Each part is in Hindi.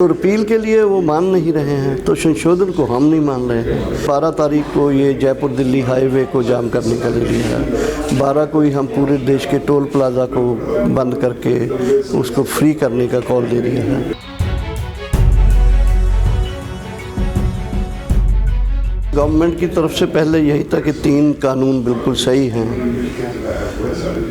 तो रिपील के लिए वो मान नहीं रहे हैं, तो संशोधन को हम नहीं मान रहे हैं। 12 तारीख को ये जयपुर दिल्ली हाईवे को जाम करने का ले लिया है। 12 को ही हम पूरे देश के टोल प्लाजा को बंद करके उसको फ्री करने का कॉल दे दिया है। गवर्नमेंट की तरफ से पहले यही था कि 3 कानून बिल्कुल सही हैं,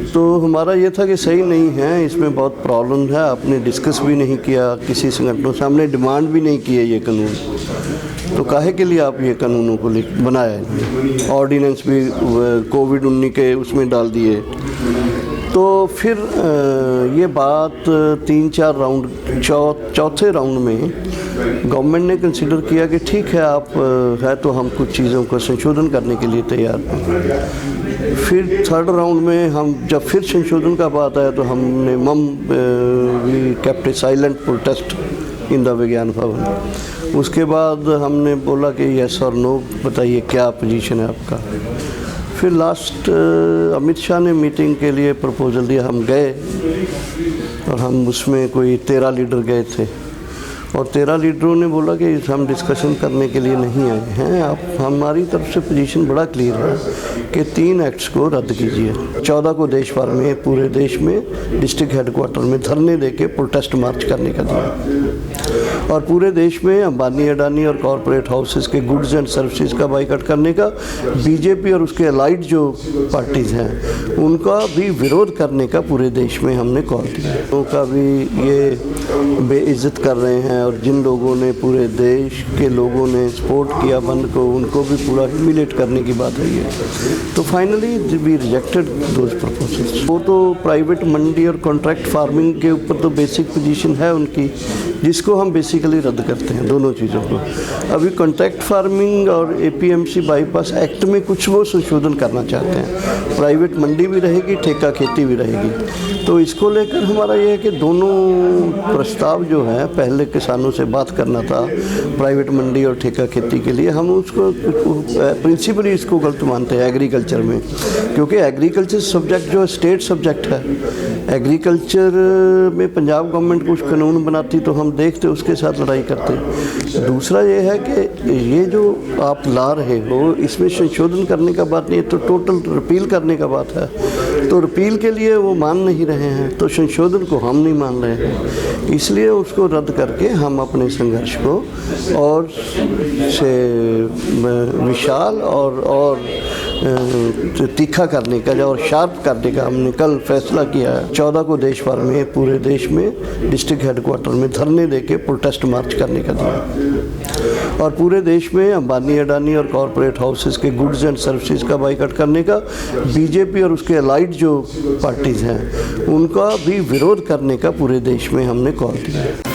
तो हमारा ये था कि सही नहीं है, इसमें बहुत प्रॉब्लम है। आपने डिस्कस भी नहीं किया किसी संगठनों से, हमने डिमांड भी नहीं की है ये कानून, तो काहे के लिए आप ये कानूनों को बनाया। ऑर्डिनेंस भी कोविड-19 के उसमें डाल दिए। तो फिर ये बात 3-4 राउंड, चौथे राउंड में गवर्नमेंट ने कंसिडर किया कि ठीक है, आप है तो हम कुछ चीज़ों को संशोधन करने के लिए तैयार हैं। फिर 3rd राउंड में हम जब फिर संशोधन का बात आया तो हमने we kept a silent protest in the Vigyan Bhavan. उसके बाद हमने बोला कि यस और नो बताइए क्या पोजीशन है आपका। फिर लास्ट अमित शाह ने मीटिंग के लिए प्रपोज़ल दिया, हम गए और हम उसमें कोई 13 लीडर गए थे और 13 लीडरों ने बोला कि हम डिस्कशन करने के लिए नहीं आए हैं। आप हमारी तरफ से पोजीशन बड़ा क्लियर है कि 3 एक्ट्स को रद्द कीजिए। 14 को देश भर में, पूरे देश में डिस्ट्रिक्ट हेडक्वार्टर में धरने देके प्रोटेस्ट मार्च करने का दिया और पूरे देश में अंबानी, अडानी और कॉरपोरेट हाउसेस के गुड्स एंड सर्विसेज का बाइकआउट करने का, बीजेपी और उसके अलाइड जो पार्टीज़ हैं उनका भी विरोध करने का पूरे देश में हमने कॉल दिया। उनका भी ये बेइज्जत कर रहे हैं और जिन लोगों ने, पूरे देश के लोगों ने सपोर्ट किया बंद को, उनको भी पूरा ह्यूमिलेट करने की बात है ये। तो finally we rejected those proposals. वो तो प्राइवेट मंडी और कॉन्ट्रैक्ट फार्मिंग के ऊपर तो बेसिक पोजीशन है उनकी, जिसको हम बेसिकली रद्द करते हैं दोनों चीज़ों को। अभी कॉन्ट्रैक्ट फार्मिंग और एपीएमसी बाईपास एक्ट में कुछ वो संशोधन करना चाहते हैं। प्राइवेट मंडी भी रहेगी, ठेका खेती भी रहेगी। तो इसको लेकर हमारा ये है कि दोनों प्रस्ताव जो है, पहले किसानों से बात करना था प्राइवेट मंडी और ठेका खेती के लिए, हम उसको प्रिंसिपली इसको गलत मानते हैं एग्रीकल्चर में, क्योंकि एग्रीकल्चर सब्जेक्ट जो स्टेट सब्जेक्ट है। एग्रीकल्चर में पंजाब गवर्नमेंट कुछ कानून बनाती तो हम देखते, उसके साथ लड़ाई करते। दूसरा ये है कि ये जो आप ला रहे हो, इसमें संशोधन करने का बात नहीं है, तो टोटल रिपील करने का बात है। तो रिपील के लिए वो मान नहीं रहे हैं, तो संशोधन को हम नहीं मान रहे हैं। इसलिए उसको रद्द करके हम अपने संघर्ष को और से विशाल और तीखा करने का और शार्प करने का हमने कल फैसला किया है। 14 को देश भर में, पूरे देश में डिस्ट्रिक्ट हेडक्वार्टर में धरने देके प्रोटेस्ट मार्च करने का दिया और पूरे देश में अंबानी, अडानी और कॉरपोरेट हाउसेस के गुड्स एंड सर्विसेज का बाइकआउट करने का, बीजेपी और उसके अलाइड जो पार्टीज़ हैं उनका भी विरोध करने का पूरे देश में हमने कॉल दिया।